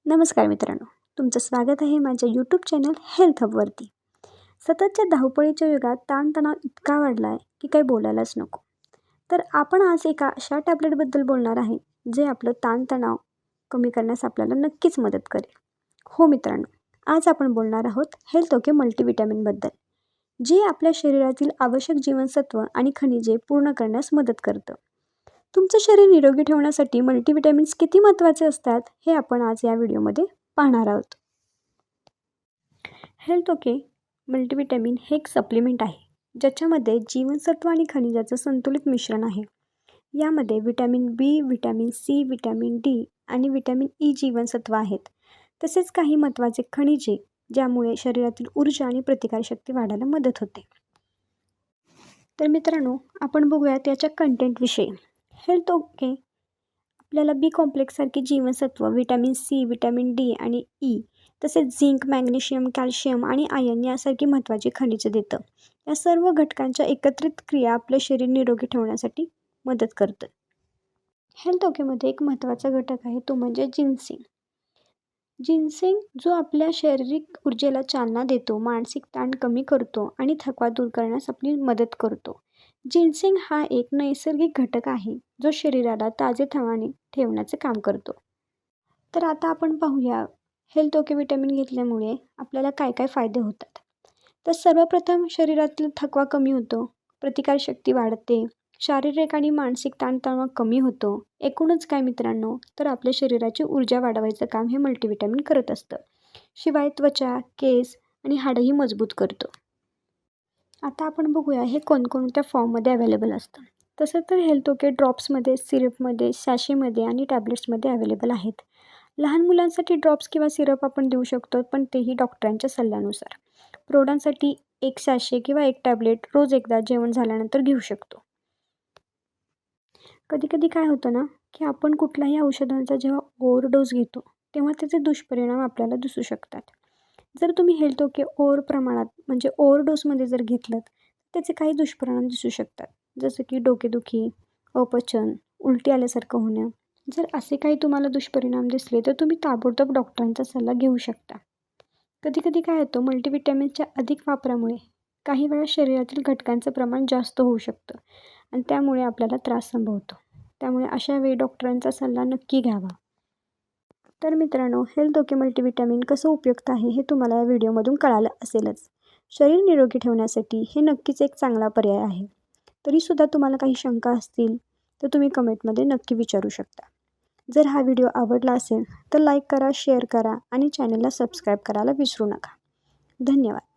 नमस्कार मित्रांनो, तुमचं स्वागत आहे माझ्या यूट्यूब चॅनल हेल्थ हबवरती. सततच्या धावपळीच्या युगात ताणतणाव इतका वाढला आहे की काही बोलायलाच नको. तर आपण आज एका अशा टॅबलेटबद्दल बोलणार आहे जे आपलं ताणतणाव कमी करण्यास आपल्याला नक्कीच मदत करेल. हो मित्रांनो, आज आपण बोलणार आहोत हेल्थ ओके मल्टीव्हिटॅमिनबद्दल, जे आपल्या शरीरातील आवश्यक जीवनसत्व आणि खनिजे पूर्ण करण्यास मदत करतं. तुमचं शरीर निरोगी ठेवण्यासाठी मल्टीव्हिटॅमिन्स किती महत्त्वाचे असतात हे आपण आज या व्हिडिओमध्ये पाहणार आहोत. हेल्थ ओके मल्टीव्हिटॅमिन हे एक सप्लिमेंट आहे ज्याच्यामध्ये जीवनसत्व आणि खनिजाचं संतुलित मिश्रण आहे. यामध्ये विटॅमिन बी, विटॅमिन सी, विटॅमिन डी आणि विटॅमिन ई जीवनसत्व आहेत. तसेच काही महत्त्वाचे खनिजे ज्यामुळे शरीरातील ऊर्जा आणि प्रतिकारशक्ती वाढायला मदत होते. तर मित्रांनो, आपण बघूया त्याच्या कंटेंटविषयी. हेल्थ ओके आपल्याला बी कॉम्प्लेक्ससारखी जीवनसत्व, विटॅमिन सी, विटॅमिन डी आणि ई, तसेच झिंक, मॅग्नेशियम, कॅल्शियम आणि आयर्न यासारखी महत्त्वाची खनिजे देतं. या सर्व घटकांच्या एकत्रित क्रिया आपले शरीर निरोगी ठेवण्यासाठी मदत करतं. हेल्थ ओकेमध्ये एक महत्त्वाचा घटक आहे तो म्हणजे जिन्सिंग. जिन्सिंग जो आपल्या शारीरिक ऊर्जेला चालना देतो, मानसिक ताण कमी करतो आणि थकवा दूर करण्यास आपली मदत करतो. जिन्सिंग हा एक नैसर्गिक घटक आहे जो शरीराला ताजेतवाने ठेवण्याचे काम करतो. तर आता आपण पाहूया हेल्थ ओके विटॅमिन घेतल्यामुळे आपल्याला काय काय फायदे होतात. तर सर्वप्रथम शरीरातील थकवा कमी होतो, प्रतिकारशक्ती वाढते, शारीरिक आणि मानसिक ताणतणाव कमी होतो. एकूणच काय मित्रांनो, तर आपल्या शरीराची ऊर्जा वाढवायचं काम हे मल्टीव्हिटॅमिन करत असतं. शिवाय त्वचा, केस आणि हाडंही मजबूत करतो. आता आपण बघूया हे कोणकोणत्या फॉर्ममध्ये अवेलेबल असतं. तसं तर हेल्थ ओके ड्रॉप्समध्ये, सिरपमध्ये, सॅशेमध्ये आणि टॅब्लेट्समध्ये अवेलेबल आहेत. लहान मुलांसाठी ड्रॉप्स किंवा सिरप आपण देऊ शकतो, पण तेही डॉक्टरांच्या सल्ल्यानुसार. प्रौढांसाठी एक सॅशे किंवा एक टॅब्लेट रोज एकदा जेवण झाल्यानंतर घेऊ शकतो. कधीकधी काय होतं ना, की आपण कुठल्याही औषधांचा जेव्हा ओव्हरडोस घेतो तेव्हा त्याचे दुष्परिणाम आपल्याला दिसू शकतात. जर तुम्ही हेल्थ ओके ओव्हर प्रमाणात म्हणजे ओव्हरडोसमध्ये जर घेतलं त्याचे काही दुष्परिणाम दिसू शकतात, जसं की डोकेदुखी, अपचन, उलटी आल्यासारखं होणं. जर असे काही तुम्हाला दुष्परिणाम दिसले तर तुम्ही ताबडतोब डॉक्टरांचा सल्ला घेऊ शकता. कधीकधी काय होतं, मल्टीव्हिटॅमिनच्या अधिक वापरामुळे काही वेळा शरीरातील घटकांचं प्रमाण जास्त होऊ शकतं आणि त्यामुळे आपल्याला त्रास संभवतो. त्यामुळे अशा वेळी डॉक्टरांचा सल्ला नक्की घ्यावा. तर मित्रांनो, हेल्थ ओके मल्टीव्हिटॅमिन कसं उपयुक्त आहे हे तुम्हाला या व्हिडिओमधून कळालं असेलच. शरीर निरोगी ठेवण्यासाठी हे नक्कीच एक चांगला पर्याय आहे. तरीसुद्धा तुम्हाला काही शंका असतील तर तुम्ही कमेंटमध्ये नक्की विचारू शकता. जर हा व्हिडिओ आवडला असेल तर लाईक करा, शेअर करा आणि चॅनलला सबस्क्राईब करायला विसरू नका. धन्यवाद.